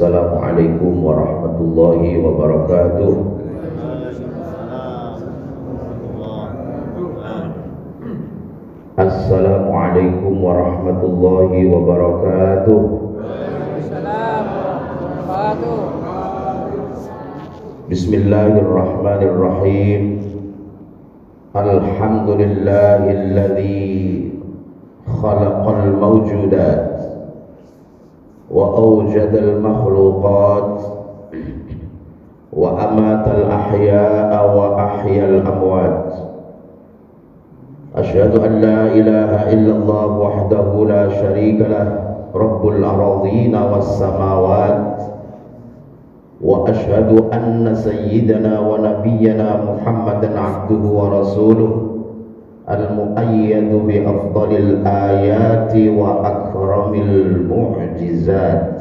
Assalamualaikum warahmatullahi wabarakatuh. Assalamualaikum warahmatullahi wabarakatuh. Bismillahirrahmanirrahim. Alhamdulillahilladzi khalaqal mawjudat wa awjadal makhluqat wa amatal ahya'a wa ahyal amwat. Asyhadu an la ilaha illallah wahdahu la syarika lah, rabbul aradhina was samawat. Wa asyhadu anna sayyidana wa nabiyyana Muhammadan abduhu wa rasuluh, al-muayyadu bi afdalil ayati wa akramil mu'jizat.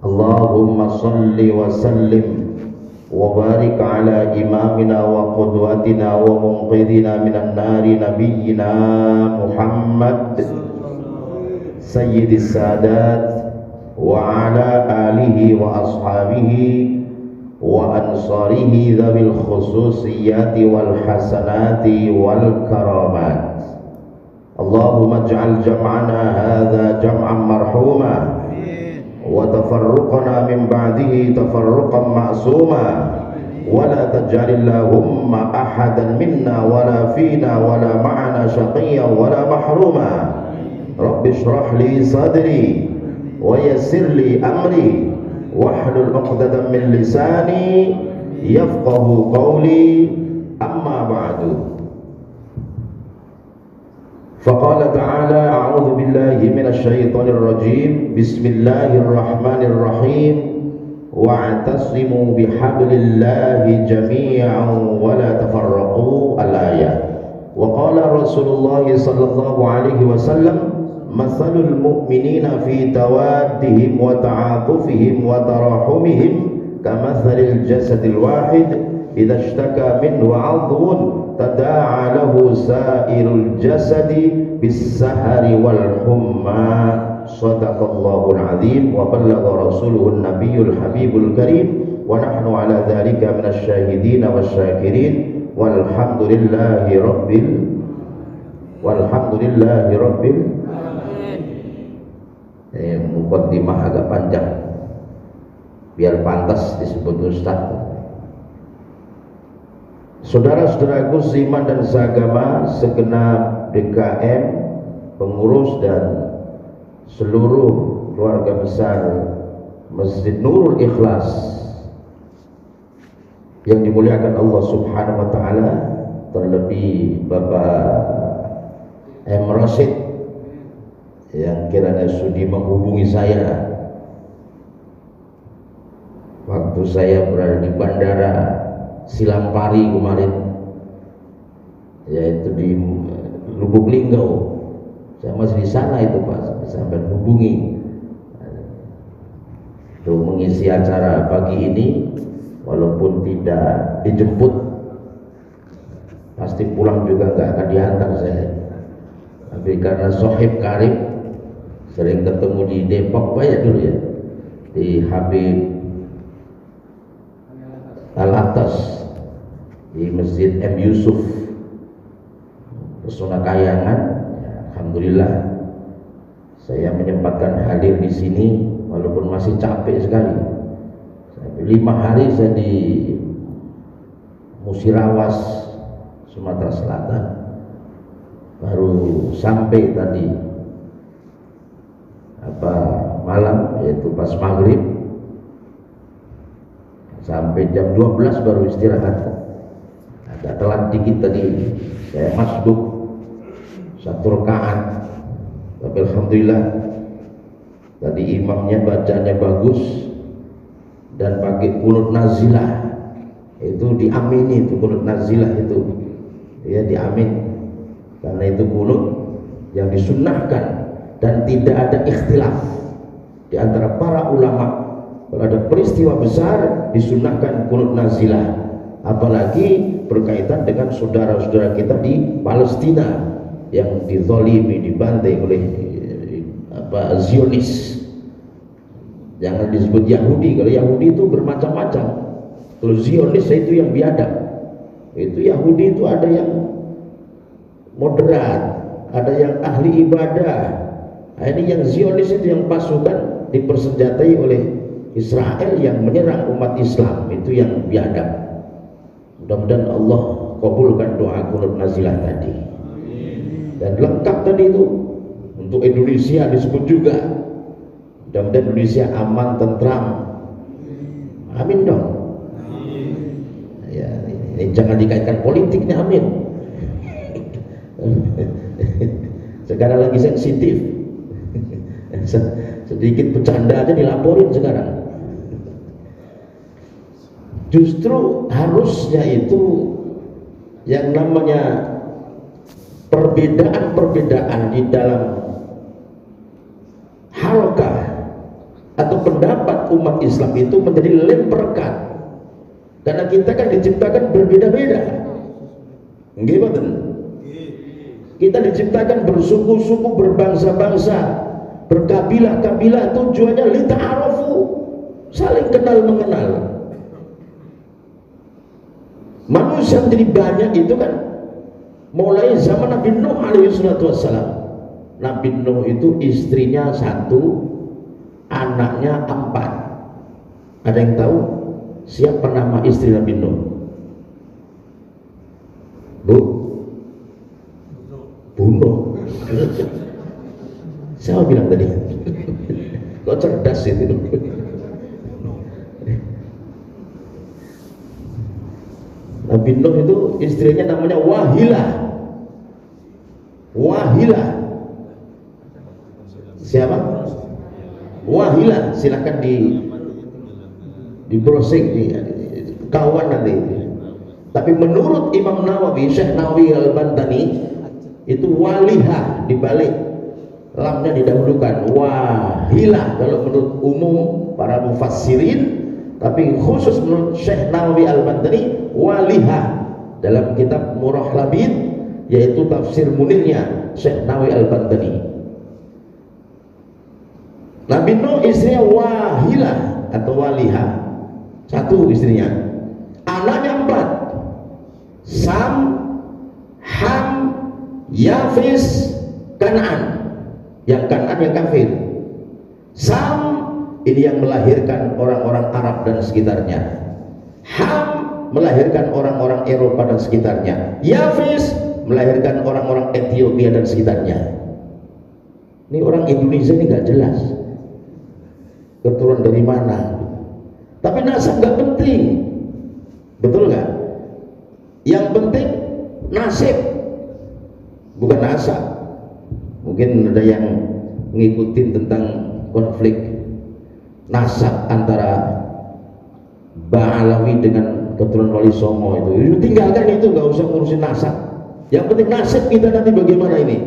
Allahumma salli wa sallim wa barik ala imamina wa qudwatina wa munqidhina minan nari nabiyyina Muhammad sayyidis sadat wa ala alihi wa ashabihi wa ansarihi dhabil khususiyati wal hasanati wal karamat. Allahumma ij'al jam'ana hadha jam'an marhuma wa tafarruqana min ba'dihi tafarruqan ma'suma wa la taj'alillahumma ahadan minna wa la fina wa la ma'ana shaqiyyan wa la mahruma. Rabbi shrah li sadri wa yassir li amri wahlul 'uqdatam min lisani yafqahu qawli. Amma ba'du. Faqala ta'ala a'udzu billahi minasy syaithanir rajim. Bismillahirrahmanirrahim. Wa'tasimu bihablillahi jami'an wa la tafarraqu. Al-ayah. Wa qala Rasulullah sallallahu alaihi wasallam, mathalul mu'minina fi tawaddihim wa ta'atufihim wa tarahumihim kamathalil jasadil wahid idza ishtaka minhu 'adhun tada'a lahu sa'irul jasadi bis-sahari wal humma. Shadaqallahul 'azim wa ballagha rasuluhun nabiyyul habibul karim wa nahnu 'ala dzalika minasy syahidin wasyakirin walhamdulillahi rabbil muqaddimah agak panjang biar pantas disebut ustaz. Saudara-saudaraku seiman dan seagama, segenap DKM, pengurus dan seluruh keluarga besar Masjid Nurul Ikhlas yang dimuliakan Allah Subhanahu wa taala, terlebih Bapak M. Rasid yang kiranya sudi menghubungi saya waktu saya berada di bandara Silampari kemarin, yaitu di Lubuk Linggau. Saya masih di sana itu Pak, sampai hubungi untuk mengisi acara pagi ini, walaupun tidak dijemput, pasti pulang juga nggak akan diantar saya. Tapi karena sohib karib, sering ketemu di Depok banyak dulu ya, di Habib Al-Atas, di Masjid M. Yusuf Pesona Kayangan. Ya, alhamdulillah saya menyempatkan hadir di sini walaupun masih capek sekali. 5 hari saya di Musirawas, Sumatera Selatan, baru sampai tadi malam, yaitu pas maghrib, sampai jam 12 baru istirahat. Agak telat dikit tadi, saya masbuk 1 rakaat, tapi alhamdulillah tadi imamnya bacanya bagus dan pakai kunut nazilah, itu diamini, itu kunut nazilah itu ya diamin, karena itu kunut yang disunnahkan dan tidak ada ikhtilaf di antara para ulama. Kalau ada peristiwa besar disunnahkan kunut nazilah, apalagi berkaitan dengan saudara-saudara kita di Palestina yang dizalimi, dibantai oleh Zionis. Jangan disebut Yahudi. Kalau Yahudi itu bermacam-macam. Kalau Zionis itu yang biadab. Itu Yahudi itu ada yang moderat, ada yang ahli ibadah. Nah, ini yang Zionis itu yang pasukan dipersenjatai oleh Israel yang menyerang umat Islam, itu yang biadab. Mudah-mudahan Allah kabulkan doa kunut nazilah tadi. Dan lengkap tadi itu untuk Indonesia disebut juga. Mudah-mudahan Indonesia aman, tentram. Amin dong. Ya, ini jangan dikaitkan politiknya, amin. Sekarang lagi sensitif. Sedikit bercanda aja dilaporin sekarang. Justru harusnya itu yang namanya perbedaan-perbedaan di dalam halaqah atau pendapat umat Islam itu menjadi lem perekat, karena kita kan diciptakan berbeda-beda. Nggih mboten? Kita diciptakan bersuku-suku, berbangsa-bangsa, berkabilah-kabilah, tujuannya lita'arafu, saling kenal mengenal. Manusia menjadi banyak itu kan mulai zaman Nabi Nuh alaihi salatu wassalam. Nabi Nuh itu istrinya 1, anaknya 4. Ada yang tahu siapa nama istri Nabi Nuh? Bu? Bunuh. Siapa bilang tadi? Kok cerdas itu? Nabi Nuh itu istrinya namanya Wahilah. Wahilah. Siapa? Wahilah. Silahkan di browsing, di kawan nanti. Tapi menurut Imam Nawawi, Syekh Nawawi Al-Bantani, itu Walihah dibalik, lamnya didahulukan. Wahilah kalau menurut umum para mufassirin, tapi khusus menurut Syekh Nawawi Al-Bantani, Walihah dalam kitab Murah Labid, yaitu tafsir munirnya Syekh Nawawi Al-Bantani. Nabi Nuh istrinya Wahilah atau Walihah, 1 istrinya. Anaknya 4, Sam, Ham, Yafis, Kan'an. Yang Kan'an yang kafir. Sam ini yang melahirkan orang-orang Arab dan sekitarnya. Ham melahirkan orang-orang Eropa dan sekitarnya. Yafis melahirkan orang-orang Ethiopia dan sekitarnya. Ini orang Indonesia ini nggak jelas keturunan dari mana. Tapi nasab nggak penting, betul nggak? Yang penting nasib, bukan nasab. Mungkin ada yang ngikutin tentang konflik nasab antara Ba'alawi dengan keturunan Wali Songo itu. Tinggalkan itu, nggak usah ngurusin nasab. Yang penting nasib kita nanti bagaimana ini.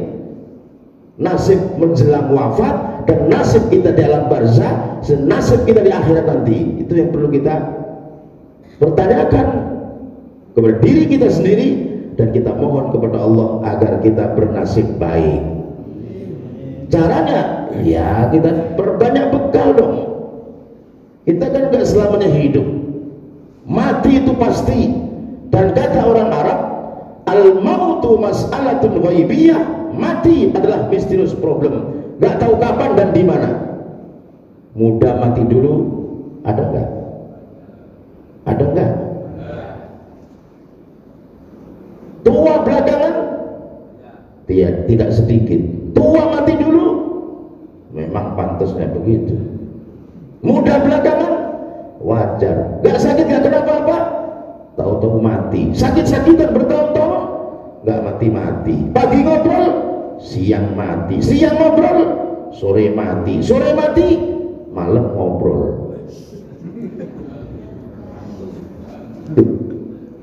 Nasib menjelang wafat dan nasib kita di alam barzah, nasib kita di akhirat nanti, itu yang perlu kita pertanyakan kepada diri kita sendiri, dan kita mohon kepada Allah agar kita bernasib baik. Caranya ya kita perbanyak bekal dong. Kita kan gak selamanya hidup, mati itu pasti. Dan kata orang Arab, al-mautu mas'alatun ghaibiyah, mati adalah misterius problem, gak tahu kapan dan di mana. Muda mati dulu, ada enggak? Ada enggak? Tua belakangan? Tidak sedikit. Tua mati dulu, memang pantasnya begitu. Muda belakangan, wajar. Gak sakit, gak kenapa-apa, tahu-tahu mati. Sakit-sakitan bertahun-tahun, gak mati-mati. Pagi ngobrol, siang mati. Siang ngobrol, sore mati. Sore mati, malam ngobrol.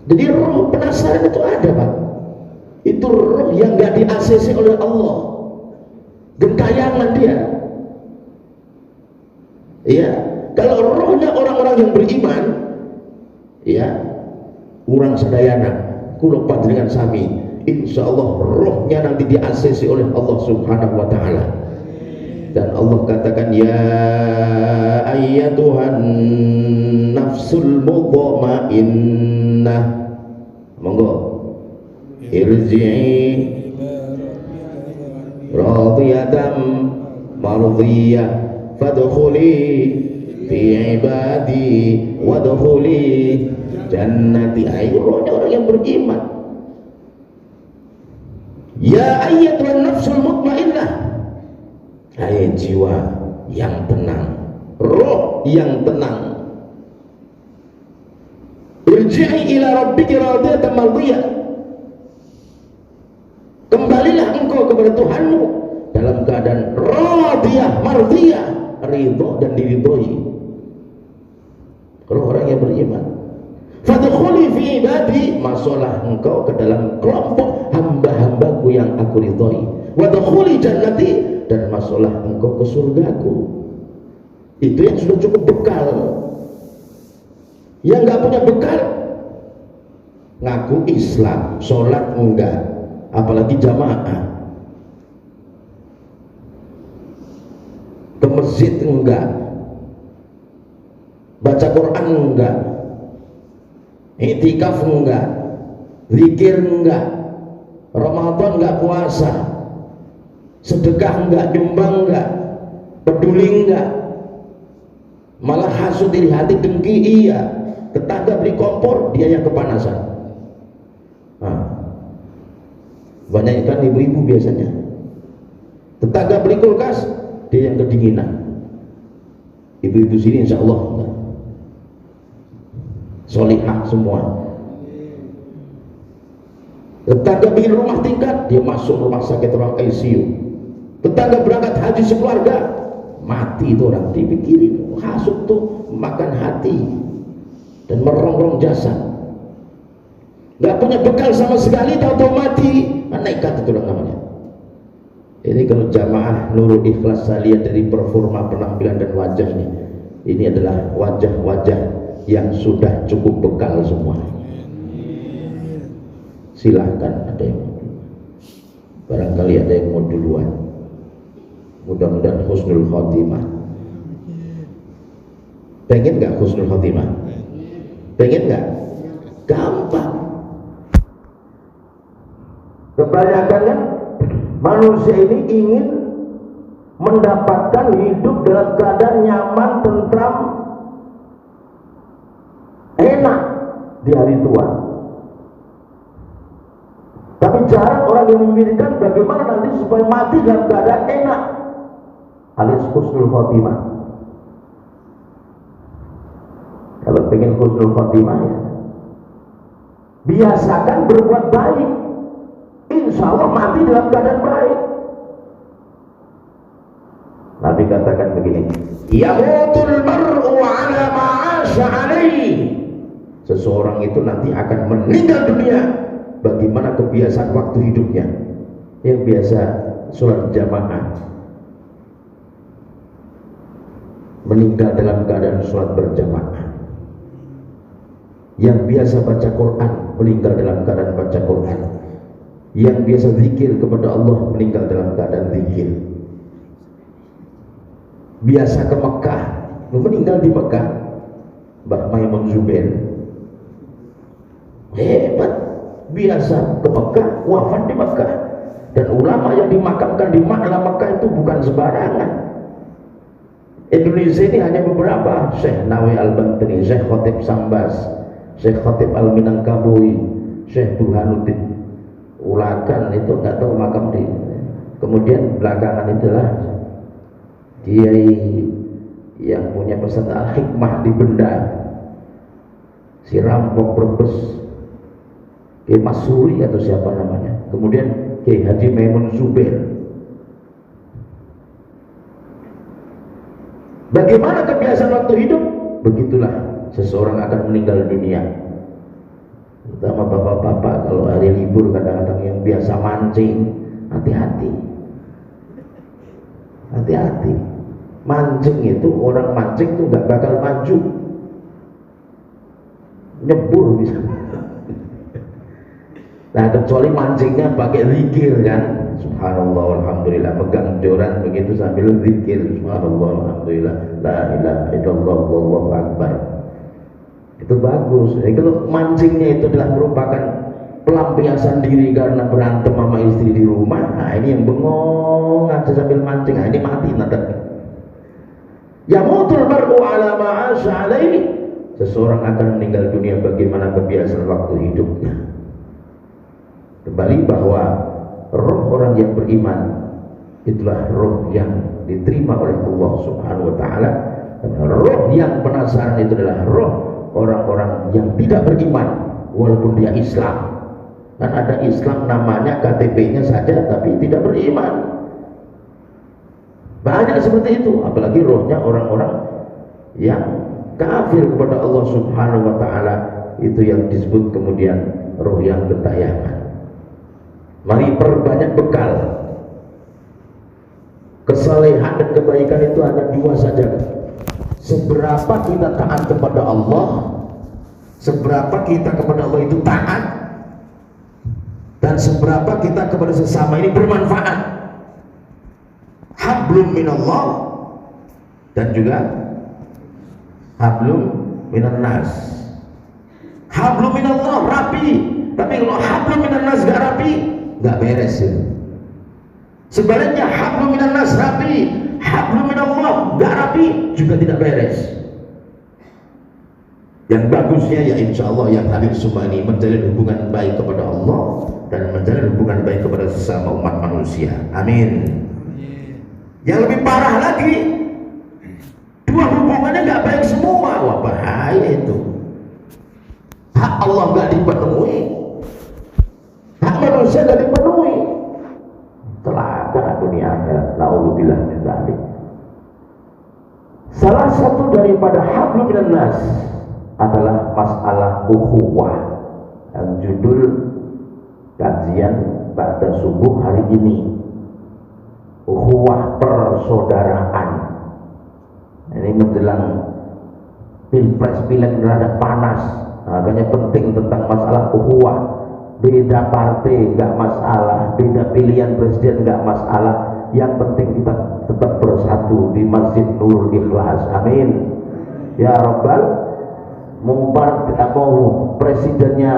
Jadi roh penasaran itu ada, Pak. Itu roh yang gak di-ACC oleh Allah. Gentayangan dia. Ya, kalau rohnya orang-orang yang beriman, ya, urang sadayana, kula panjenengan sami, insya Allah rohnya nanti di-ACC oleh Allah Subhanahu wa Ta'ala. Dan Allah katakan, ya ayyatuhan nafsul mutmainnah, monggo irji'i radiyatan mardiyah fadkhuli fi ibadi wadkhuli jannati. Ayo orang yang beriman, ya ayyatuhan nafsul mutmainnah, hai jiwa yang tenang, roh yang tenang, irji'i ila rabbiki radiyatan mardiyah, kembalilah engkau kepada Tuhanmu dalam keadaan radiyah mardiyah, ridho dan diridhoi. Kalau orang yang beriman, fadkhuli fi ibadi, masuklah engkau ke dalam kelompok hamba-hambaku yang aku ridhoi, wadkhuli jannati, dan masuklah engkau ke surgaku. Itu yang sudah cukup bekal. Yang nggak punya bekal, ngaku Islam, sholat enggak, apalagi jamaah, ke masjid enggak, baca Quran enggak, iktikaf enggak, zikir enggak, Ramadan enggak, puasa, sedekah enggak, nyumbang enggak, peduli enggak, malah hasud diri hati, dengki iya, tetangga beli kompor dia yang kepanasan. Banyak kan ibu-ibu biasanya, tetangga beli kulkas dia yang kedinginan. Ibu-ibu sini insya Allah enggak, solihah semua. Tetangga bikin rumah tingkat, dia masuk rumah sakit, ruang ICU. Tetangga berangkat haji sekeluarga, mati itu orang. Dipikirin hasud tuh makan hati dan merongrong jasad. Gak punya bekal sama sekali, tahu-tahu mati, nekat itu orang namanya. Ini kalau jamaah Nurul Ikhlas, saya lihat dari performa penampilan dan wajahnya, ini adalah wajah-wajah yang sudah cukup bekal semua. Silahkan, ada yang barangkali ada yang mau duluan. Mudah-mudahan husnul khotimah. Pengen nggak husnul khotimah? Pengen nggak? Gampang. Kebanyakan kan manusia ini ingin mendapatkan hidup dalam keadaan nyaman, tentram, enak di hari tua. Tapi jarang orang yang memikirkan bagaimana nanti supaya mati dalam keadaan enak, alias husnul khotimah. Kalau pengen husnul khotimah ya, biasakan berbuat baik, insya Allah mati dalam keadaan baik. Nabi katakan begini, yamutul mar'u ala ma'asha alaih, seseorang itu nanti akan meninggal dunia bagaimana kebiasaan waktu hidupnya. Yang biasa sholat jamaah, meninggal dalam keadaan sholat berjamaah. Yang biasa baca Quran, meninggal dalam keadaan baca Quran. Yang biasa zikir kepada Allah, meninggal dalam keadaan zikir. Biasa ke Mekah, meninggal di Mekah. Mbah Maimun Zubair hebat, biasa ke Mekah, wafat di Mekah. Dan ulama yang dimakamkan di Ma'la Mekah itu bukan sembarangan. Indonesia ini hanya beberapa, Syekh Nawawi Al-Bantani, Syekh Khotib Sambas, Syekh Khotib Al-Minangkabui, Syekh Burhanuddin Ulakan, itu nggak tahu makam di. Kemudian belakangan itulah Kiai yang punya pesantren Al-Hikmah di Benda, si rampok Brebes, Kiai Masuri atau siapa namanya. Kemudian Kiai Haji Maimun Zubair. Bagaimana kebiasaan waktu hidup, begitulah seseorang akan meninggal dunia. Terutama bapak-bapak kalau hari libur kadang-kadang yang biasa mancing, hati-hati. Hati-hati. Mancing itu, orang mancing itu nggak bakal maju, nyebur bisa. Nah kecuali mancingnya pakai zikir kan, subhanallah alhamdulillah, megang joran begitu sambil zikir, subhanallah alhamdulillah, la ilaha illallah wallahu akbar, itu bagus. Kalau mancingnya itu adalah merupakan pelampiasan diri karena berantem sama istri di rumah, nah ini yang bengong aja sambil mancing, nah ini mati nanti. Ya mutul mar'u ala ma'asha alaihi, seseorang akan meninggal dunia bagaimana kebiasaan waktu hidupnya. Kembali bahwa roh orang yang beriman itulah roh yang diterima oleh Allah Subhanahu wa taala. Roh yang penasaran itu adalah roh orang-orang yang tidak beriman walaupun dia Islam. Dan ada Islam namanya KTP-nya saja tapi tidak beriman. Banyak seperti itu, apalagi rohnya orang-orang yang kafir kepada Allah Subhanahu wa taala, itu yang disebut kemudian roh yang gentayangan. Mari perbanyak bekal. Kesalehan dan kebaikan itu hanya dua saja. Seberapa kita taat kepada Allah, seberapa kita kepada Allah itu taat, dan seberapa kita kepada sesama ini bermanfaat. Hablum minallah dan juga hablum minan nas. Hablum minallah rapi, tapi kalau hablum minan nas gak rapi, gak beres ya. Sebaliknya hablum minan nas rapi, hablum minallah gak rapi, juga tidak beres. Yang bagusnya ya insya Allah yang hadir semua ini menjalin hubungan baik kepada Allah dan menjalin hubungan baik kepada sesama umat manusia. Amin. Yang lebih parah lagi, dua hubungannya gak baik semua. Wah bahaya itu. Hak Allah gak dipenuhi, hak manusia gak dipenuhi, celaka dunia akhirat. Naudzubillah min dzalik. Salah satu daripada hablum minan nas adalah masalah ukhuwah, yang judul kajian pada subuh hari ini. Ukhuwah persaudaraan. Ini menjelang pilpres pileg rada panas, makanya penting tentang masalah ukhuwah. Beda partai nggak masalah, beda pilihan presiden nggak masalah, yang penting kita tetap bersatu di Masjid Nurul Ikhlas. Amin ya Rabbal. Mau presidennya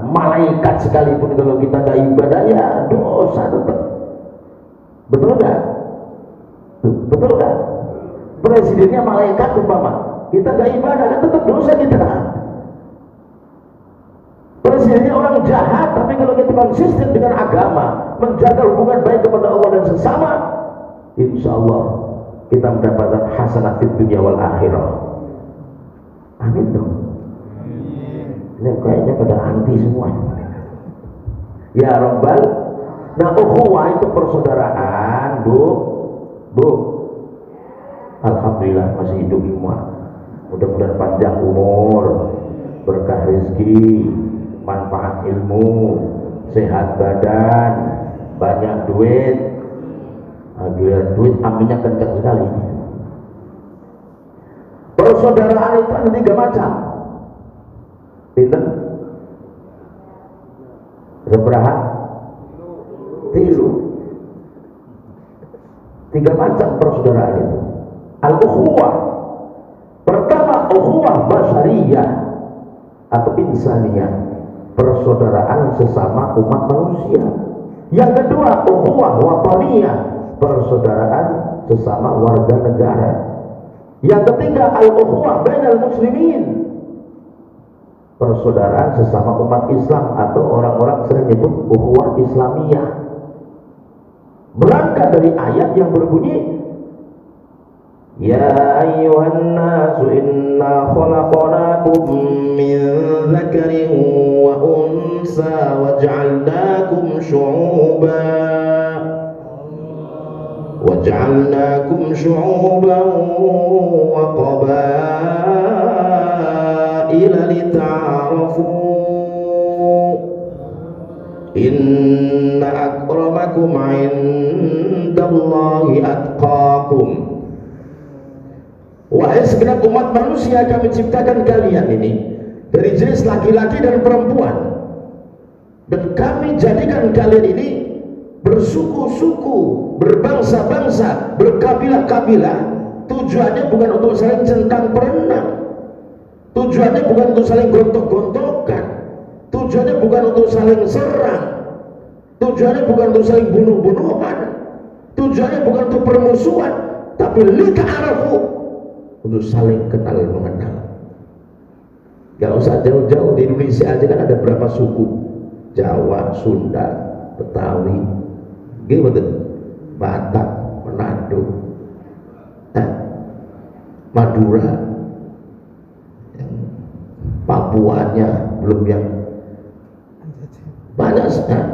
malaikat sekalipun, kalau kita nggak ibadah ya dosa tetap. Betul nggak? Betul nggak? Presidennya malaikat umpama, kita nggak ibadah kan tetap dosa kita. Presidennya orang jahat, tapi kalau kita konsisten dengan agama, menjaga hubungan baik kepada Allah dan sesama, insya Allah kita mendapatkan hasanah fid dunya wal akhirah. Amin dong. Ini kayaknya pada anti semua. Ya Rabbal. Nah ukhuwah itu persaudaraan, Bu. Alhamdulillah masih hidup semua. Mudah-mudahan panjang umur, berkah rezeki, manfaat ilmu, sehat badan, banyak duit. Giliran duit aminnya kencang sekali. Persaudaraan itu ada 3 macam. Pinten? Seberapa? 3 macam persaudaraan itu. Al-ukhuwah. Pertama, ukhuwah basyariyah atau insaniyah, persaudaraan sesama umat manusia. Yang kedua, ukhuwah wataniyah, persaudaraan sesama warga negara. Yang ketiga, al-ukhuwah bainal muslimin, persaudaraan sesama umat Islam atau orang-orang sering menyebut ukhuwah Islamiyah. Berangkat dari ayat yang berbunyi, Ya ayyuhan nasu inna khalaqnakum min dzakarin wa unsa waj'alnakum syu'uban wa qabaila lita'arafu inna akramakum 'indallahi atqakum. Wahai segenap umat manusia, kami ciptakan kalian ini dari jenis laki-laki dan perempuan. Dan kami jadikan kalian ini bersuku-suku, berbangsa-bangsa, berkabilah-kabilah. Tujuannya bukan untuk saling centang perenang, tujuannya bukan untuk saling gontok-gontokan, tujuannya bukan untuk saling serang, tujuannya bukan untuk saling bunuh-bunuhan, tujuannya bukan untuk permusuhan, tapi lita'arafu, untuk saling kenal mengenal. Gak usah jauh-jauh, di Indonesia aja kan ada berapa suku: Jawa, Sunda, Betawi, gimana, Batak, Manado, Madura, Papuanya, belum yang banyak sekali.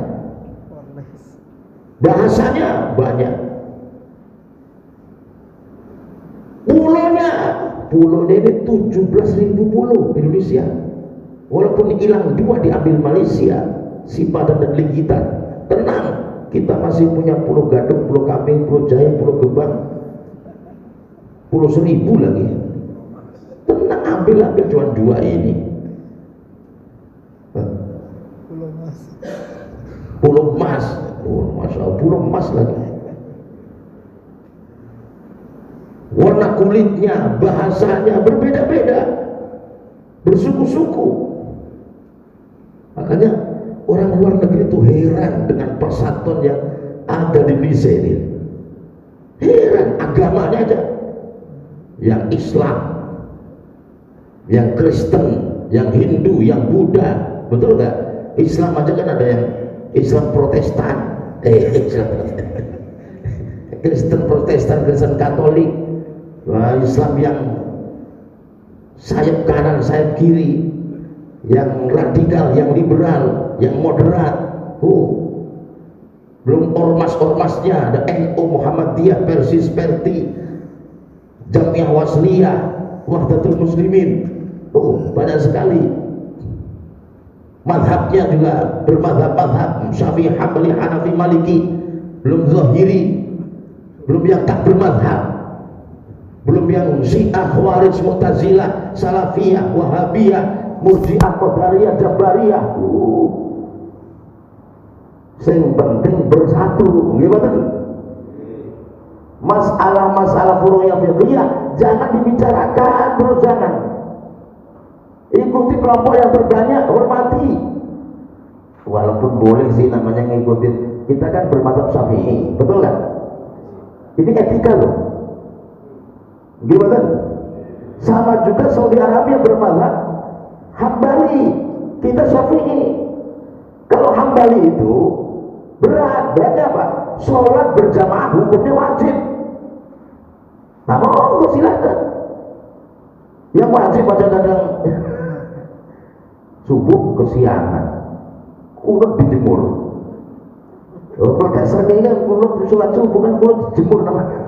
Bahasanya banyak. Pulaunya ini 17.000 pulau Indonesia. Walaupun hilang 2 diambil Malaysia, Sipadan dan Ligitan, tenang, kita masih punya Pulau Gadung, Pulau Kambing, Pulau Jaya, Pulau Gebang, Pulau Seribu lagi. Tenang, ambil cuma 2 ini. Pulau Mas, Masya Allah, Pulau Mas lagi. Warna kulitnya, bahasanya berbeda-beda, bersuku-suku. Makanya orang luar negeri itu heran dengan persatuan yang ada di Indonesia ini. Heran, agamanya aja, yang Islam, yang Kristen, yang Hindu, yang Buddha, betul nggak? Islam aja kan ada yang Islam Protestan, Kristen Protestan, Kristen Katolik, Islam yang sayap kanan, sayap kiri, yang radikal, yang liberal, yang moderat. Belum ormas-ormasnya, ada NU, Muhammadiyah, Persis, Perti, Jamiah Wasliyah, Wahdatul Muslimin. Banyak sekali. Madhabnya juga bermadhab-madhab, Syafi'i, Hambali, Hanafi, Maliki. Belum Zahiri, belum yang tak bermadhab, belum yang Syiah, Khawarij, Mu'tazilah, Salafiyah, Wahabiyah, Murji'ah, Qadariyah, Jabariyah. Yang penting bersatu. Gimana? Masalah-masalah furu'iyah fiqhiyah jangan dibicarakan, terus jangan. Ikuti kelompok yang terbanyak, hormati. Walaupun boleh sih namanya ngikutin, kita kan bermadhab Syafi'i, betul kan? Ini etika loh. Gimana? Sama juga Saudi Arabia bermadhab Hambali, kita Syafi'i. Kalau Hambali itu beratnya apa? Sholat berjamaah hukumnya wajib. Nah, monggo silakan. Yang wajib kadang-kadang subuh kesiangan, kunut dijemur. Kalau dasarnya ini kunut sholat subuh kan kunut dijemur namanya.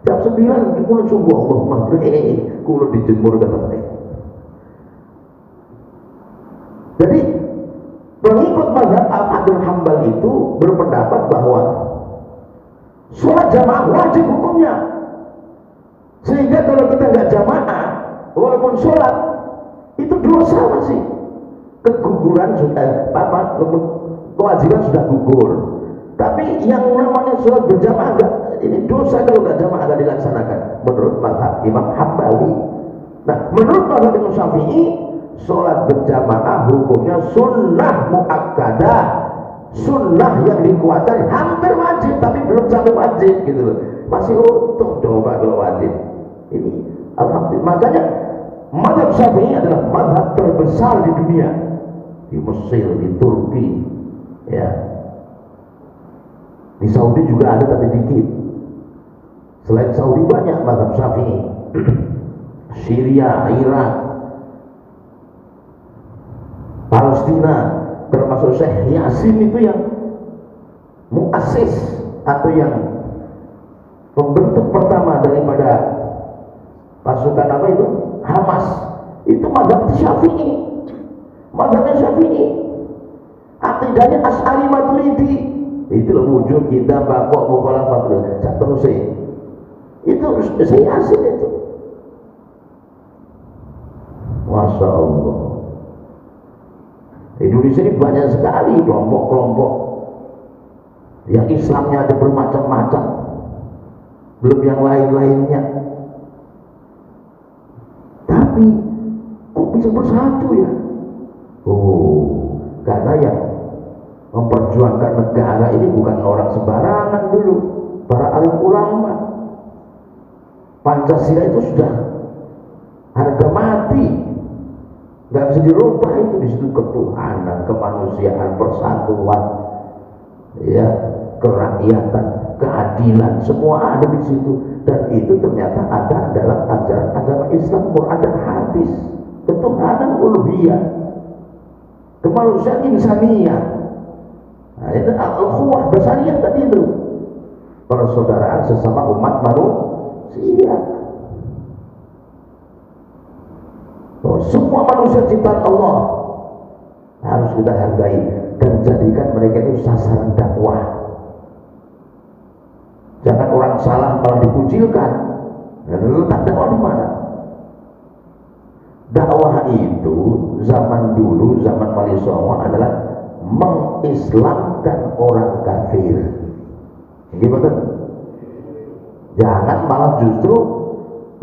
Jam 9 kunut subuh, Allah kunut dijemur katanya. Jadi pengikut mazhab Ahmad bin Hanbal itu berpendapat bahwa sholat jamaah wajib hukumnya. Sehingga kalau kita nggak jamaah, walaupun sholat itu dosa masih. Keguguran sudah, kewajiban sudah gugur. Tapi yang namanya sholat berjamaah enggak, ini dosa kalau nggak jamaah nggak dilaksanakan. Menurut mazhab Imam Hambali. Nah, menurut mazhab Imam Syafi'i, sholat berjamaah hukumnya sunnah muakkadah, sunnah yang dikuatkan, hampir wajib tapi belum sampai wajib gitu loh. Masih untung coba kalau wajib. Ini alhamdulillah. Makanya mazhab Syafi'i adalah mazhab terbesar di dunia. Di Mesir, di Turki, ya. Di Saudi juga ada tapi dikit. Selain Saudi banyak mazhab Syafi'i. Syria, Irak, Palestina, termasuk Syekh Yasin itu yang muassis atau yang pembentuk pertama daripada pasukan apa itu? Hamas. Itu mazhab Syafi'i. Mazhabnya Syafi'i. Akidahnya Asy'ari Maturidi. Itu loh wujud kita bakok mukhalafat terus itu Syekh Yasin itu. Masya Allah. Dulu Indonesia ini banyak sekali kelompok-kelompok yang Islamnya ada bermacam-macam, belum yang lain-lainnya. Tapi kok bisa bersatu ya? Karena yang memperjuangkan negara ini bukan orang sembarangan dulu, para alim ulama. Pancasila itu sudah harga mati, nggak bisa dirubah itu. Di situ ketuhanan, kemanusiaan, persatuan, ya, kerakyatan, keadilan, semua ada di situ. Dan itu ternyata ada dalam ajaran agama Islam, Quran dan hadis. Ketuhanan uluhiyah, kemanusiaan insaniyah. Nah, itu al-ukhuwah basariyah tadi itu, persaudaraan sesama umat manusia. Semua manusia ciptaan Allah harus kita hargai dan jadikan mereka itu sasaran dakwah. Jangan orang salah malah dikucilkan. Dan letak dakwah di mana? Dakwah itu zaman dulu, zaman Wali Songo adalah mengislamkan orang kafir. Gimana? Jangan malah justru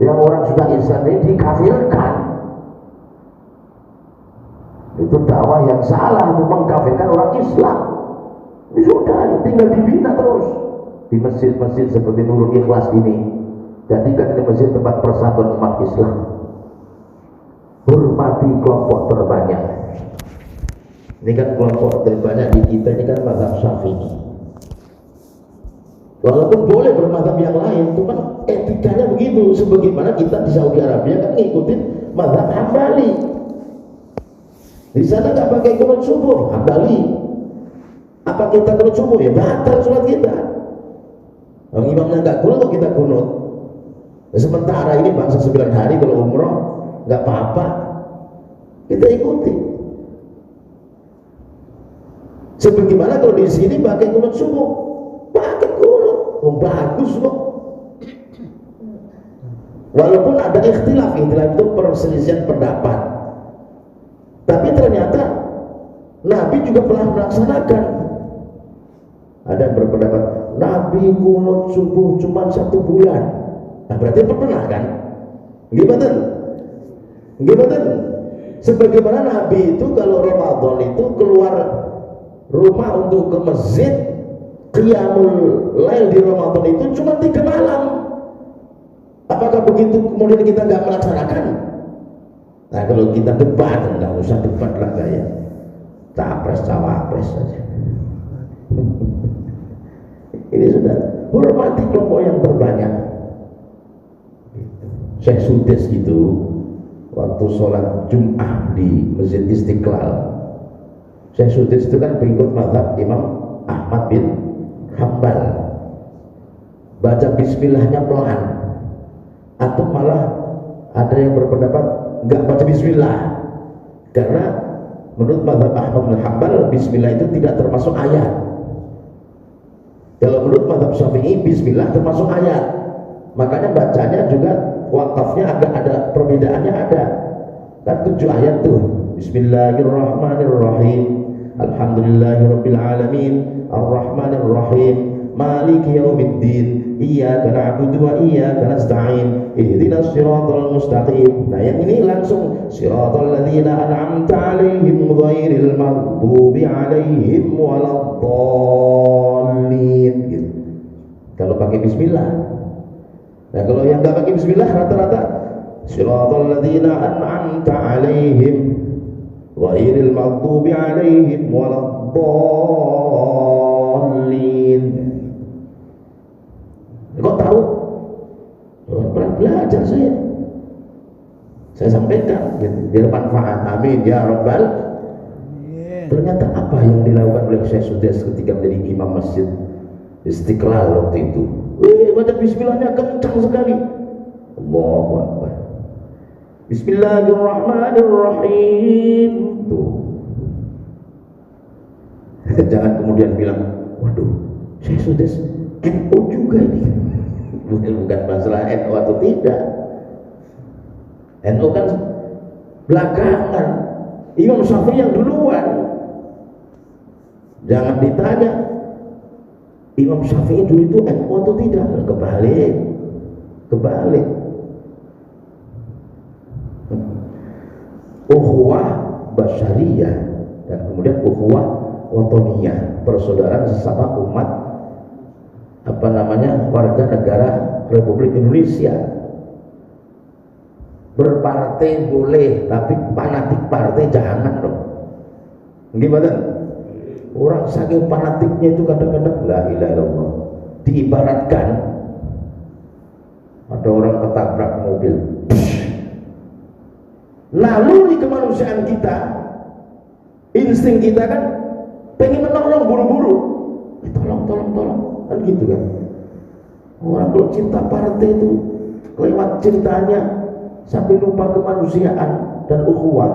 yang orang sudah Islam ini dikafirkan. Itu dakwah yang salah, itu mengkafirkan orang Islam. Ini sudah, tinggal dibina terus di masjid-masjid seperti Nurul Ikhlas ini. Jadikan ini masjid tempat persatuan umat Islam. Hormati kelompok terbanyak. Ini kan kelompok terbanyak di kita ini kan mazhab Syafi'i. Walaupun boleh bermazhab yang lain, cuman etikanya begitu. Sebagaimana kita di Saudi Arabia kan ngikutin mazhab Hambali. Di sana nggak pakai kunut subuh, Hambali. Apa kita kunut subuh ya batal sholat kita. Kalau imamnya nggak kunut, kok kita kunut. Sementara ini bangsa 9 hari kalau umroh nggak apa-apa, kita ikuti. Sebagaimana kalau di sini pakai kunut subuh, pakai kunut, bagus kok. Walaupun ada ikhtilaf itu perselisihan pendapat, tapi ternyata Nabi juga pernah melaksanakan. Ada yang berpendapat Nabi kunut subuh cuma 1 bulan. Nah berarti pernah kan? Gimana? Sebagaimana Nabi itu kalau Ramadan itu keluar rumah untuk ke masjid, qiyamul lail di Ramadan itu cuma 3 malam. Apakah begitu kemudian kita nggak melaksanakan? Nah kalau kita debat, nggak usah debat lah kayak capres cawapres saja. Ini sudah hormati kelompok yang terbanyak. Syekh Sudais itu waktu sholat Jum'ah di Masjid Istiqlal, Syekh Sudais itu kan pengikut mazhab Imam Ahmad bin Hambal. Baca bismillahnya pelan, atau malah ada yang berpendapat nggak baca bismillah, karena menurut mazhab Ahmad bin Hambal bismillah itu tidak termasuk ayat. Kalau menurut mazhab Syafi'i bismillah termasuk ayat, makanya bacanya juga wakafnya agak ada perbedaannya, ada kan 7 ayat tuh. Bismillahirrahmanirrahim, alhamdulillahirabbil alamin, arrahmanirrahim, maliki yaumiddin, iyyaka na'budu wa iyyaka nasta'in, ihdinas siratal mustaqim. Nah yang ini langsung siratal ladzina an'amta 'alaihim ghairil maghdubi 'alaihim waladdallin gitu. Kalau pakai bismillah. Nah kalau yang nggak pakai bismillah rata-rata siratal ladzina an'amta 'alaihim ghairil maghdubi 'alaihim waladdallin. Kok tahu? Pernah belajar saya sampaikan biar manfaat. Amin ya rabbal. Ternyata apa yang dilakukan oleh Syekh Sudais ketika menjadi imam masjid Istiqlal waktu itu, baca bismillahnya kencang sekali. Allahu Akbar. Bismillahirrahmanirrahim. Tuh. Jangan kemudian bilang, waduh, Syekh Sudais NU juga ini. Bukan masalah NU atau tidak. NU kan belakangan, Imam Syafi'i yang duluan. Jangan ditanya Imam Syafi'i dulu itu NU atau tidak, kebalik. Ukhuwah basyariyah dan kemudian ukhuwah watoniyah, persaudaraan sesama umat warga negara Republik Indonesia. Berpartai boleh, tapi fanatik partai jangan dong. Gimana? Orang saking fanatiknya itu kadang-kadang la ilaha illallah, diibaratkan ada orang ketabrak mobil. Naluri kemanusiaan kita, insting kita kan pengen menolong buru-buru, tolong kan gitu kan. Orang kalau cinta partai itu lewat cintanya sampai lupa kemanusiaan dan ukhuwah.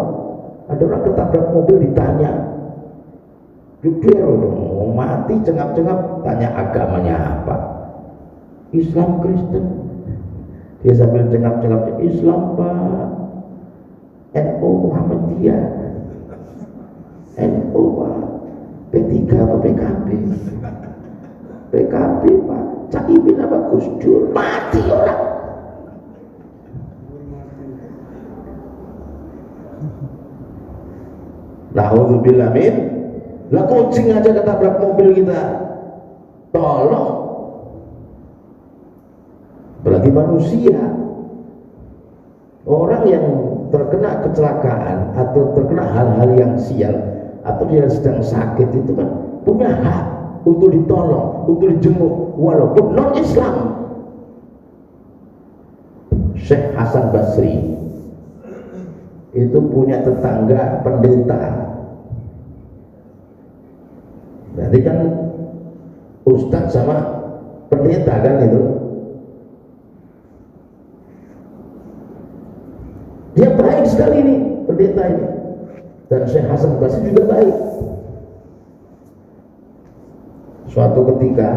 Ada orang ketabrak mobil ditanya, jujur mau mati cengap-cengap, tanya agamanya apa, Islam Kristen. Dia sambil cengap-cengap, Islam Pak, NU Muhammadiyah, NU Pak, P3 apa PKB, PKB Pak, Caimin apa Gus Dur, mati orang. Na'udzubillah min. Lah kucing aja ketabrak mobil kita, tolong. Berarti manusia, orang yang terkena kecelakaan atau terkena hal-hal yang sial atau dia sedang sakit itu kan punya hak untuk ditolong, untuk dijenguk walaupun non Islam. Syekh Hasan Basri itu punya tetangga pendeta. Berarti kan ustadz sama pendeta kan itu. Dia baik sekali nih pendeta ini. Dan Syekh Hasan Basri juga baik. Suatu ketika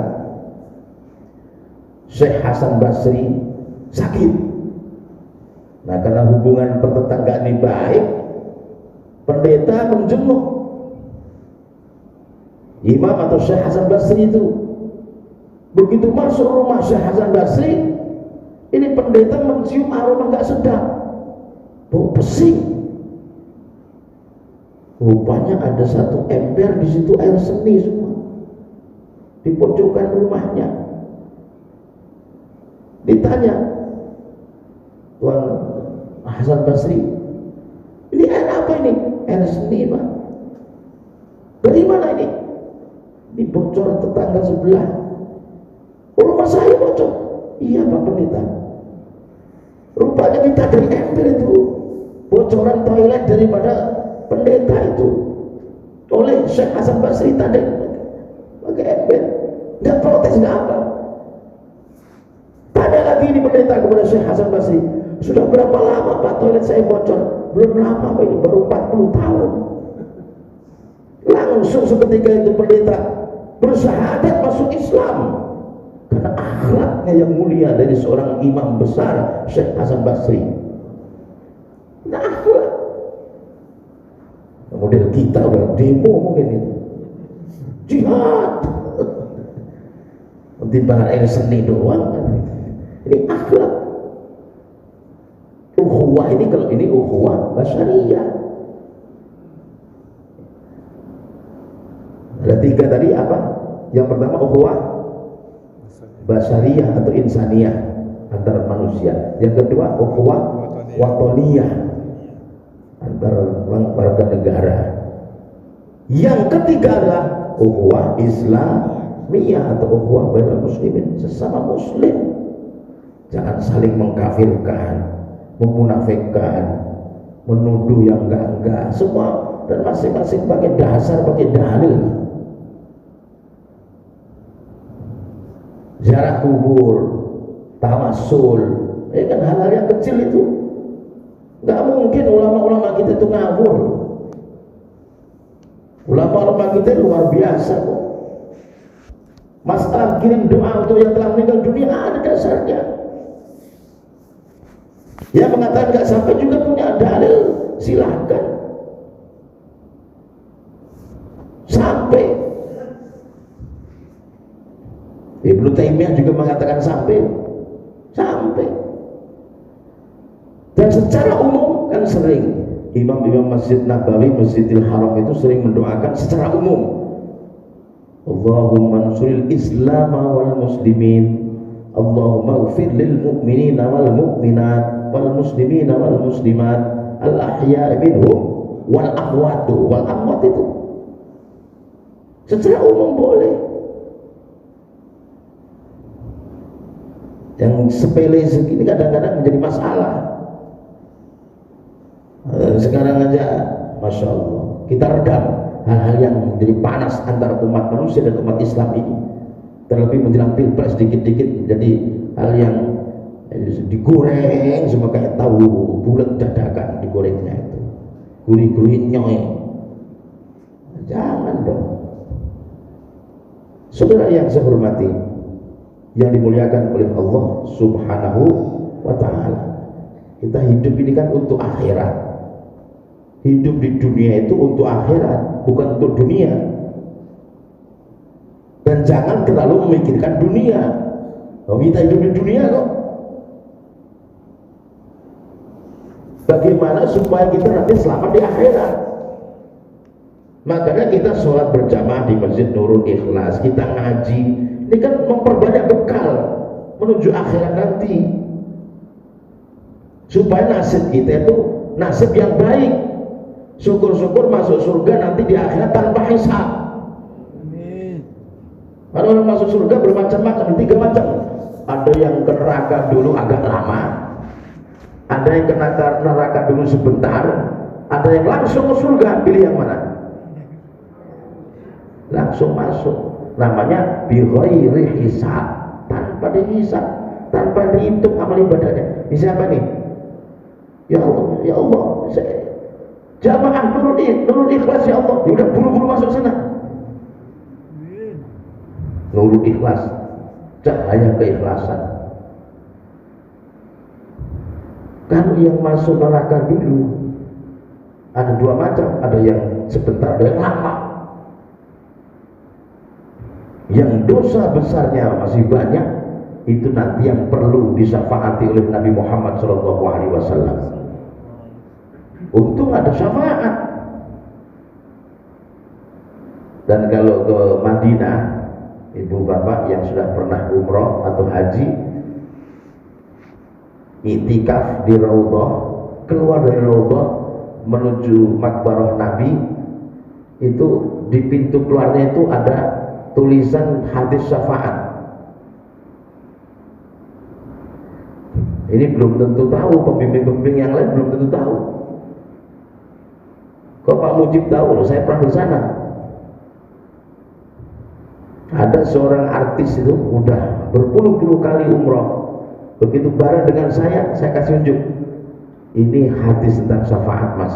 Syekh Hasan Basri sakit. Nah, karena hubungan pertetanggaan ini baik, pendeta menjenguk Imam atau Syekh Hasan Basri itu. Begitu masuk rumah Syekh Hasan Basri, ini pendeta mencium aroma nggak sedap, bau pesing. Rupanya ada satu ember di situ air seni semua di pojokan rumahnya. Ditanya, Tuan Hasan Basri, ini air apa ini? Air seni Pak. Dari mana ini? Dibocor tetangga sebelah. Oh, rumah saya bocor. Iya Pak Pendeta. Rupanya kita dari ember itu, bocoran toilet daripada pendeta itu oleh Syekh Hasan Basri tadi pakai ember. Nggak protes, nggak apa. Tanya lagi ini pendeta kepada Syekh Hasan Basri, sudah berapa lama Pak toilet saya bocor? Belum lama Pak, ini baru 40 tahun. Langsung seketika itu pendeta bersyahadat masuk Islam karena akhlaknya yang mulia dari seorang imam besar Syekh Hasan Basri. Nah, akhlak. Kemudian kita udah demo mungkin itu jihad, timbangan air seni doang kan. Ini akhlak. Ukhuwah ini, kalau ini ukhuwah basyariyah. Ada tiga tadi apa? Yang pertama ukhuwah basyariyah atau insaniyah antara manusia. Yang kedua ukhuwah watoniyah antara warga negara. Yang ketiga adalah ukhuwah islamiyah atau ukhuwah bainal muslimin, sesama muslim. Jangan saling mengkafirkan, memunafikkan, menuduh yang enggak semua, dan masing-masing pakai dasar, pakai dalil. Ziarah kubur, tawassul, kan hal-hal yang kecil itu. Nggak mungkin ulama-ulama kita itu ngawur. Ulama-ulama kita luar biasa kok. Masalah kirim doa untuk yang telah meninggal dunia ada dasarnya. Yang mengatakan nggak sampai juga punya dalil, silahkan. Sampai Taimiyah juga mengatakan sampai. Dan secara umum kan sering imam-imam Masjid Nabawi, Masjidil Haram itu sering mendoakan secara umum, Allahumma ansuril Islam wal muslimin, Allahumma ighfir lil mu'minina wal mu'minat wal muslimina wal muslimat al ahya'i minhum wal amwat itu secara umum boleh. Yang sepele segini kadang-kadang menjadi masalah. Sekarang aja Masya Allah kita redam hal-hal yang menjadi panas antara umat manusia dan umat Islam ini, terlebih menjelang pilpres dikit-dikit jadi hal yang digoreng semua kayak tahu bulat dadakan, digorengnya itu gurih-gurih nyoy. Jangan dong. Saudara yang saya hormati, yang dimuliakan oleh Allah Subhanahu wa ta'ala, kita hidup ini kan untuk akhirat. Hidup di dunia itu untuk akhirat, bukan untuk dunia. Dan jangan terlalu memikirkan dunia. Oh, kita hidup di dunia kok. Bagaimana supaya kita nanti selamat di akhirat? Makanya kita sholat berjamaah di Masjid Nurul Ikhlas, kita ngaji, ini kan memperbanyak bekal menuju akhirat nanti, supaya nasib kita itu nasib yang baik. Syukur-syukur masuk surga nanti di akhirat tanpa hisab. Kalau orang masuk surga bermacam-macam, 3 macam. Ada yang ke neraka dulu agak lama, ada yang ke neraka dulu sebentar, ada yang langsung ke surga. Pilih yang mana? Langsung masuk. Namanya bi ghairi hisab, tanpa dihisab, tanpa dihitung amal ibadahnya. Bisa apa nih? Ya Allah, jamaah Nurul Ikhlas ya Allah, ya udah buru-buru masuk sana. Nurul Ikhlas, cahaya keikhlasan. Kalau yang masuk neraka dulu ada 2 macam, ada yang sebentar, ada yang lama. Yang dosa besarnya masih banyak, itu nanti yang perlu disyafaati oleh Nabi Muhammad SAW. Untung ada syafaat. Dan kalau ke Madinah, ibu bapak yang sudah pernah umroh atau haji, iktikaf di Raudhah, keluar dari Raudhah menuju makbarah Nabi, itu di pintu keluarnya itu ada tulisan hadis syafaat. Ini belum tentu tahu, pembimbing-pembimbing yang lain belum tentu tahu. Kok Pak Mujib tahu? Saya pernah di sana. Ada seorang artis itu udah berpuluh-puluh kali umroh. Begitu bareng dengan saya kasih unjuk. Ini hadis tentang syafaat, Mas.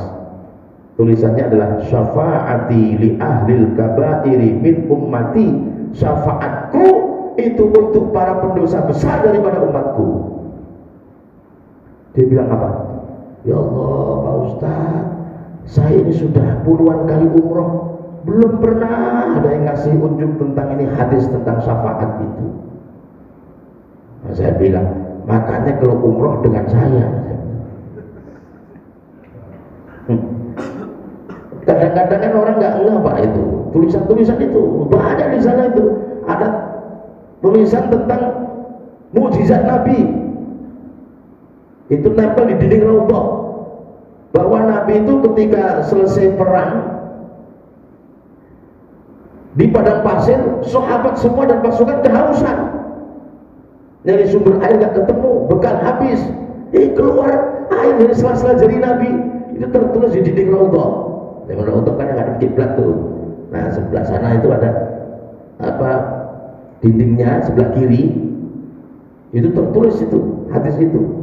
Tulisannya adalah syafaati li ahlil kabairi min ummati. Syafaatku itu untuk para pendosa besar daripada umatku. Dia bilang apa? Ya Allah, Pak Ustaz, saya ini sudah puluhan kali umroh, belum pernah ada yang ngasih unjuk tentang ini hadis tentang syafaat itu. Nah, saya bilang, makanya kalau umroh dengan saya. Kadang-kadang kan orang nggak ngeh Pak itu tulisan-tulisan itu banyak di sana, itu ada tulisan tentang mukjizat Nabi. Itu nempel di dinding Raudhah, bahwa Nabi itu ketika selesai perang di padang pasir, sahabat semua dan pasukan kehausan, nyari sumber air gak ketemu, bekal habis, keluar air dari sela-sela jari Nabi. Itu tertulis di dinding Raudhah. Yang Raudhah kan yang ada kiblat tuh. Nah, sebelah sana itu ada apa, dindingnya sebelah kiri itu tertulis itu hadis itu.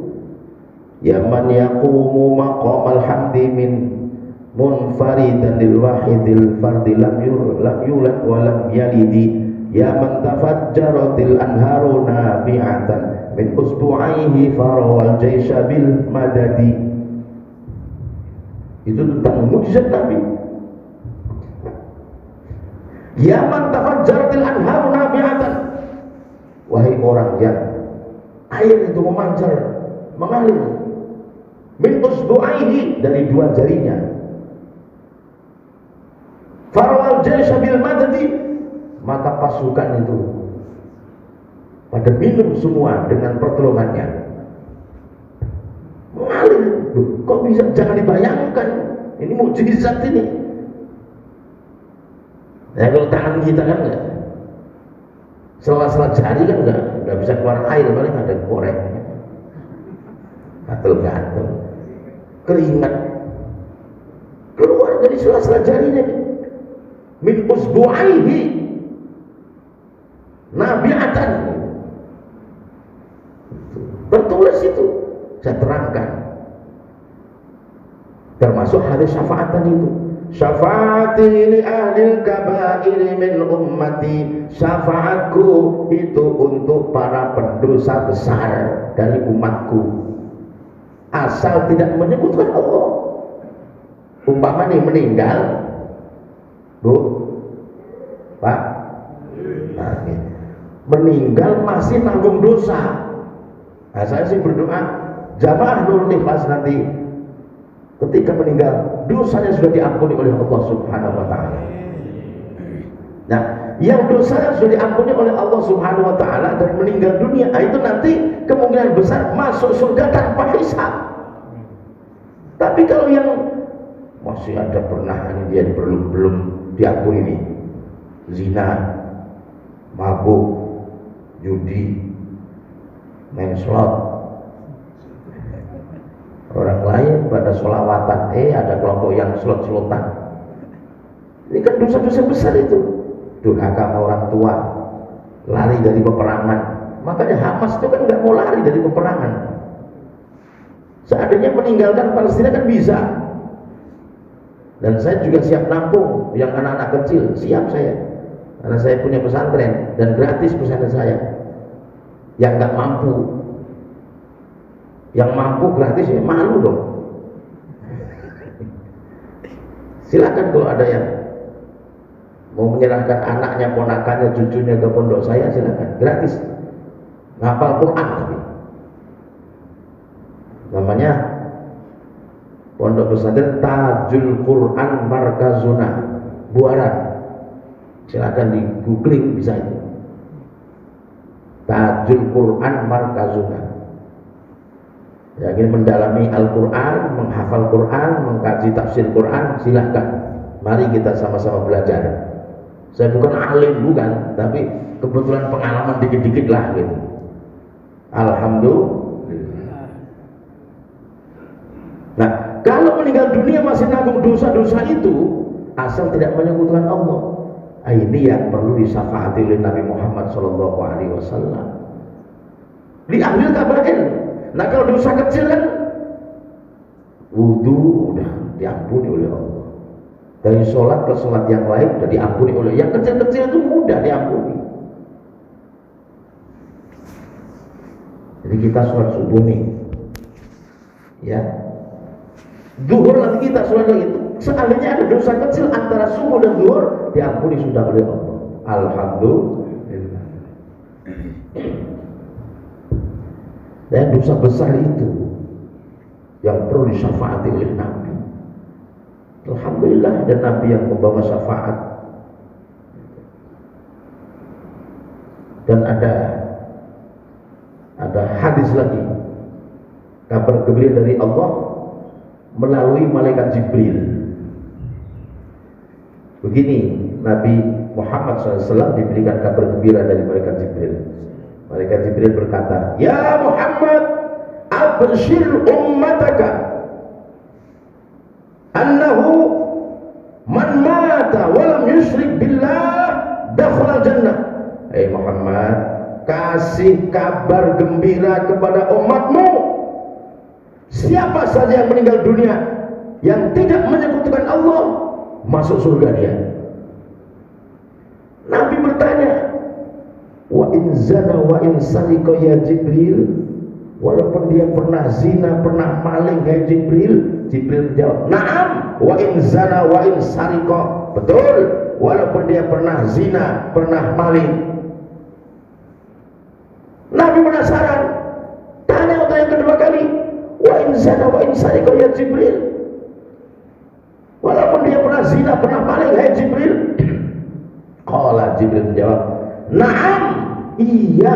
Ya man yaqumu maqamal hamdi min munfaridan lil wahidil fardi lam yulad wa lam yalidi. Ya man tafajjaratil anharu nabi'atan min usbu'aihi farawal jaysha bil madadi. Itu tentang mukjizat Nabi. Ya man tafajjaratil anharu nabi'atan, wahai orang yang air itu memancar, mengalir min usbu'aihi, dari dua jarinya, farawal jaysha bil madadi, maka pasukan itu pada minum semua dengan pertolongannya, mengalir. Loh, kok bisa? Jangan dibayangkan, ini mukjizat ini. Ya kalau tangan kita kan enggak, sela-sela jari kan enggak bisa keluar air, paling ada korek, gatel-gatel, keringat keluar dari sela-sela jarinya. Min usbu'aihi nabi'atan, tertulis itu, saya terangkan, termasuk hadis syafaat tadi itu. Syafaati li ahlil kabairi min ummati, syafaatku itu untuk para pendosa besar dari umatku, asal tidak menyebutkan Allah. Umpama nih meninggal, Bu, Pak, nah, meninggal masih nanggung dosa. Nah, saya sih berdoa jamaah Nurul Ikhlas nanti ketika meninggal dosanya sudah diampuni oleh Allah Subhanahu wa taala. Nah, yang dosanya sudah diampuni oleh Allah Subhanahu wa taala dan meninggal dunia, nah itu nanti kemungkinan besar masuk surga tanpa hisab. Tapi kalau yang masih ada pernah ini dia belum diampuni nih, zina, mabuk, judi, main slot, orang lain pada sholawatan, ada kelompok yang slot-slotan. Ini kan dosa-dosa besar itu. Durhaka sama orang tua, lari dari peperangan. Makanya Hamas itu kan nggak mau lari dari peperangan. Seandainya meninggalkan Palestina kan bisa. Dan saya juga siap nampung yang anak-anak kecil, siap saya. Karena saya punya pesantren dan gratis pesantren saya. Yang nggak mampu, yang mampu gratis ya malu dong. Silakan kalau ada yang mau menyerahkan anaknya, ponakannya, cucunya ke pondok saya, silakan, gratis. Ngapal Quran tapi. Namanya pondok pesantren Tajul Quran Markazuna Buaran. Silakan di googling bisa itu. Tajul Quran Markazuna. Ya, ingin mendalami Al-Quran, menghafal Quran, mengkaji tafsir Quran, silahkan. Mari kita sama-sama belajar. Saya bukan alim, bukan, tapi kebetulan pengalaman dikit-dikit lah gitu. Alhamdulillah. Nah, kalau meninggal dunia masih nanggung dosa-dosa itu, asal tidak menyebutkan Allah, ini yang perlu disyafaati oleh Nabi Muhammad SAW. Di ahlil kabair. Nah, kalau dosa kecil kan wudu udah diampuni oleh Allah. Dari sholat ke sholat yang lain udah diampuni oleh. Yang kecil-kecil itu mudah diampuni. Jadi kita sholat subuh nih, ya, zuhur nanti kita sholat itu. Seandainya ada dosa kecil antara subuh dan zuhur, diampuni sudah oleh Allah. Alhamdulillah. Dan dosa besar itu yang perlu disyafaati oleh Nabi. Alhamdulillah ada Nabi yang membawa syafaat. Dan ada hadis lagi, kabar gembira dari Allah melalui malaikat Jibril. Begini, Nabi Muhammad SAW diberikan kabar gembira dari malaikat Jibril. Malaikat Jibril berkata, "Ya Muhammad, abshir ummataka annahu man mata wa lam yusyrik billah dakhala jannah." Hai Muhammad, kasih kabar gembira kepada umatmu, siapa saja yang meninggal dunia yang tidak menyekutukan Allah, masuk surga dia. Nabi bertanya, wa in zana wa in sarika ya Jibril, walaupun dia pernah zina, pernah maling kayak Jibril. Jibril menjawab, na'am, wa in zana wa in sarika, betul, walaupun dia pernah zina, pernah maling. Nabi penasaran, tanya untuk yang kedua kali, wa in zana wa in sariqa ya Jibril, walaupun dia pernah zina, pernah maling, hai Jibril. Qala, Jibril menjawab, na'am, iya,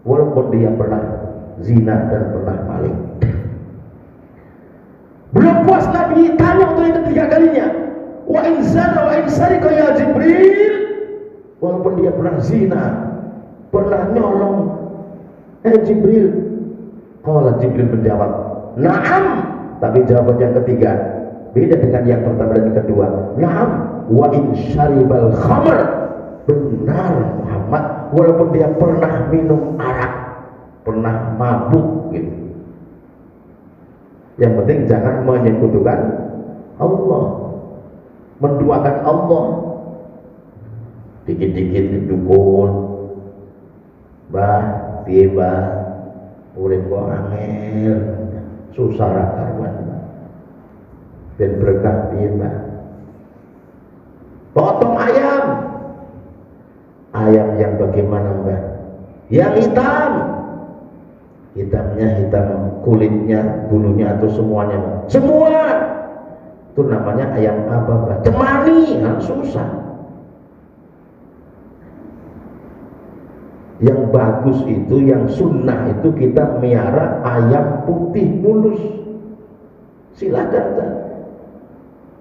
walaupun dia pernah zina dan pernah maling. Belum puas Nabi tanya untuk yang ketiga kalinya, wa in zana wa in sariqa ya Jibril, walaupun dia pernah zina, pernah nyolong, Jibril. Qala, Jibril menjawab, na'am, tapi jawaban yang ketiga beda dengan yang pertama dan yang kedua. Na'am, wa in syaribal khamr, benar Muhammad, walaupun dia pernah minum arak, pernah mabuk gitu. Yang penting jangan menyekutukan Allah, menduakan Allah. Dikit-dikit ke dukun, bah, tiba, urip kok angel, susah karuan, dan berkah tiba. Potong ayam, ayam yang bagaimana mbak? Yang hitam, hitamnya hitam kulitnya, bulunya atau semuanya mbak? Semua. Itu namanya ayam apa mbak? Cemani, susah. Yang bagus itu, yang sunnah itu kita miara ayam putih mulus. Silakan kan?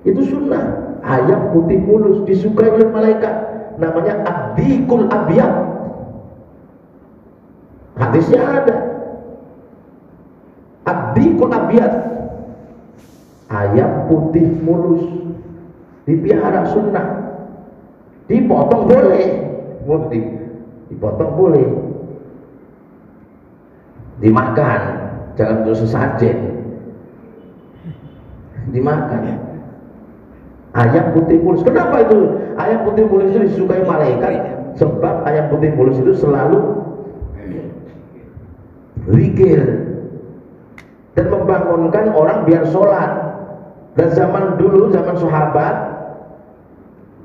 Itu sunnah. Ayam putih mulus disukai oleh malaikat. Namanya ad-dikul abyad. Hadisnya ada. Ad-dikul abyad, ayam putih mulus, dipiara sunnah. Dipotong boleh, dipotong boleh, dimakan, jangan untuk sesajen, dimakan. Ayam putih mulus, kenapa itu ayam putih mulus itu disukai malaikat? Sebab ayam putih mulus itu selalu zikir dan membangunkan orang biar sholat. Dan zaman dulu, zaman sahabat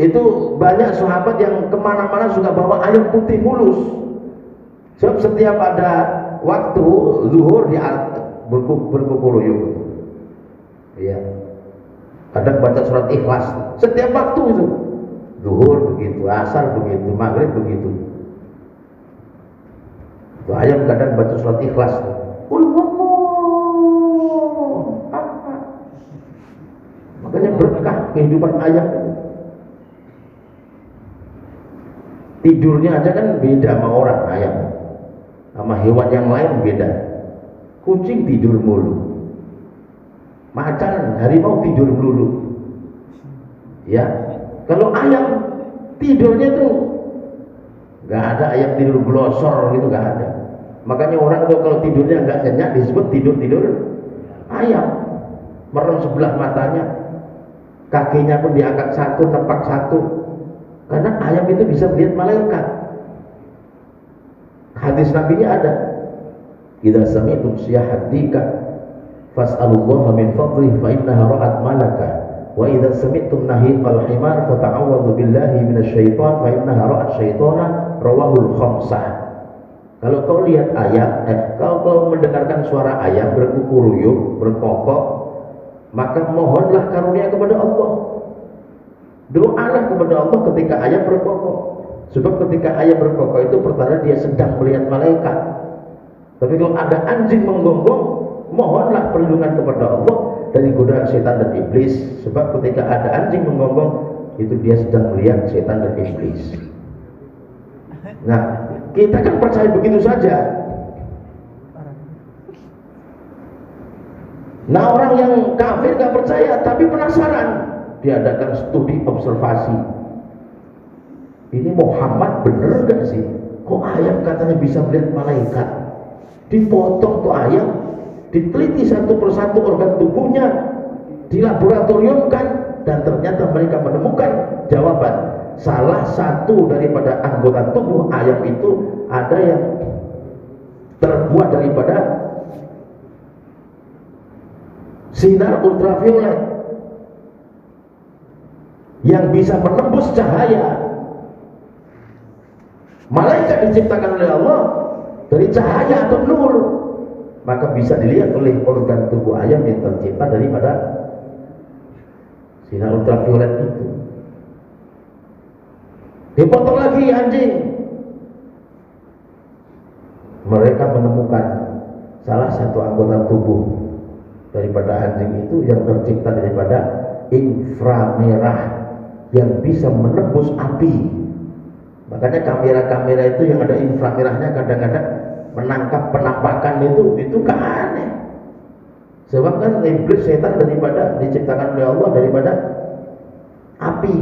itu banyak sahabat yang kemana-mana suka bawa ayam putih mulus. Sebab setiap ada waktu zuhur di berkukuruyuk, ya, kadang baca surat Ikhlas setiap waktu itu. Zuhur begitu, asar begitu, maghrib begitu. Itu ayam kadang baca surat Ikhlas. Makanya berkah kehidupan ayam. Tidurnya aja kan beda sama orang, ayam sama hewan yang lain beda. Kucing tidur mulu, macan, harimau tidur mulu, ya. Kalau ayam tidurnya tuh nggak ada, ayam tidur glosor gitu nggak ada. Makanya orang tuh kalau tidurnya nggak nyenyak disebut tidur ayam. Merem sebelah matanya, kakinya pun diangkat satu, nepak satu. Karena ayam itu bisa melihat malaikat. Hadis Nabi-nya ada, idza sami'tum siyahadika fas'alullaha min fadlihi fa innaha ra'at malaka, wa idza sami'tum nahiqal himar fata'awwadhu billahi minasyaitan fa innaha ra'at syaitana, rawahul khamsah. Kalau kau lihat ayam, kalau kau mendengarkan suara ayam berkukuruyuk, berkokok, maka mohonlah karunia kepada Allah. Doalah kepada Allah ketika ayam berkokok. Sebab ketika ayam berkokok itu pertanda dia sedang melihat malaikat. Tapi kalau ada anjing menggonggong, mohonlah perlindungan kepada Allah dari godaan setan dan iblis. Sebab ketika ada anjing menggonggong, itu dia sedang melihat setan dan iblis. Nah, kita kan percaya begitu saja. Nah, orang yang kafir gak percaya tapi penasaran, diadakan studi observasi. Ini Muhammad bener gak sih? Kok ayam katanya bisa melihat malaikat? Dipotong tuh ayam, diteliti satu persatu organ tubuhnya, dilaboratoriumkan, dan ternyata mereka menemukan jawaban. Salah satu daripada anggota tubuh ayam itu ada yang terbuat daripada sinar ultraviolet yang bisa menembus cahaya. Malaikat diciptakan oleh Allah dari cahaya atau nur, maka bisa dilihat oleh organ tubuh ayam yang tercipta daripada sinar ultraviolet itu. Dipotong lagi anjing, mereka menemukan salah satu anggota tubuh daripada anjing itu yang tercipta daripada inframerah yang bisa menembus api. Makanya kamera-kamera itu yang ada inframerahnya kadang-kadang menangkap penampakan itu gak aneh. Sebab kan iblis setan daripada diciptakan oleh Allah daripada api,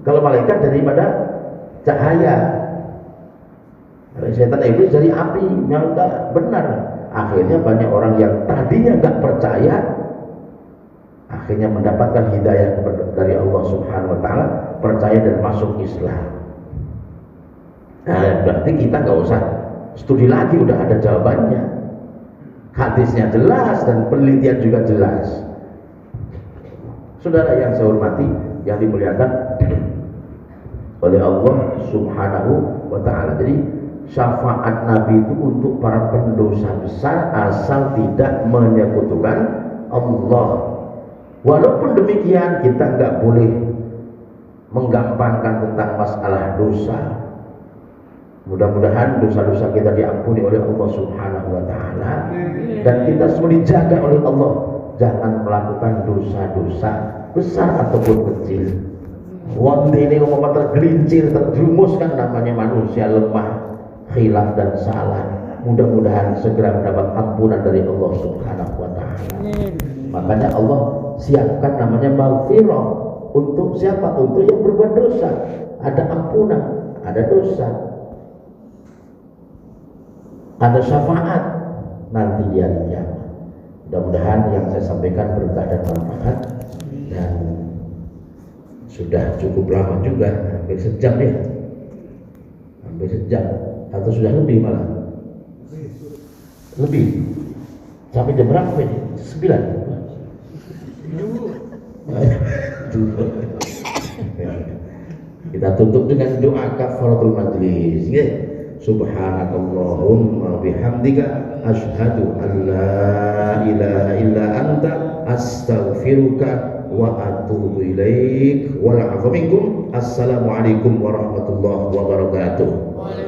kalau malaikat daripada cahaya. Setan iblis dari api, yang gak benar. Akhirnya banyak orang yang tadinya gak percaya akhirnya mendapatkan hidayah dari Allah Subhanahu wa Ta'ala, percaya dan masuk Islam. Nah, berarti kita gak usah studi lagi, udah ada jawabannya. Hadisnya jelas dan penelitian juga jelas. Saudara yang saya hormati, yang dimuliakan oleh Allah Subhanahu wa Ta'ala. Jadi syafaat Nabi itu untuk para pendosa besar asal tidak menyekutukan Allah. Walaupun demikian kita nggak boleh menggampangkan tentang masalah dosa. Mudah-mudahan dosa-dosa kita diampuni oleh Allah Subhanahu wa Ta'ala, dan kita semua dijaga oleh Allah jangan melakukan dosa-dosa besar ataupun kecil. Wong ini umpama tergelincir, terjerumus, kan namanya manusia lemah, khilaf dan salah. Mudah-mudahan segera mendapat ampunan dari Allah Subhanahu wa Ta'ala. Makanya Allah siapkan namanya maghfirah untuk siapa? Untuk yang berbuat dosa. Ada ampunan, ada dosa, ada syafaat nanti di hari kiamat. Mudah-mudahan yang saya sampaikan berkah dan manfaat, dan sudah cukup lama juga, hampir sejam ya, hampir sejam atau sudah lebih malah, lebih. Sampai jam berapa ini? 9. Kita tutup dengan doa kafaratul majlis. Subhanakallahumma bihamdika asyhadu an la ilaha illa anta astaghfiruka wa atubu ilaik. Wal 'afwa minkum. Assalamualaikum warahmatullahi wabarakatuh.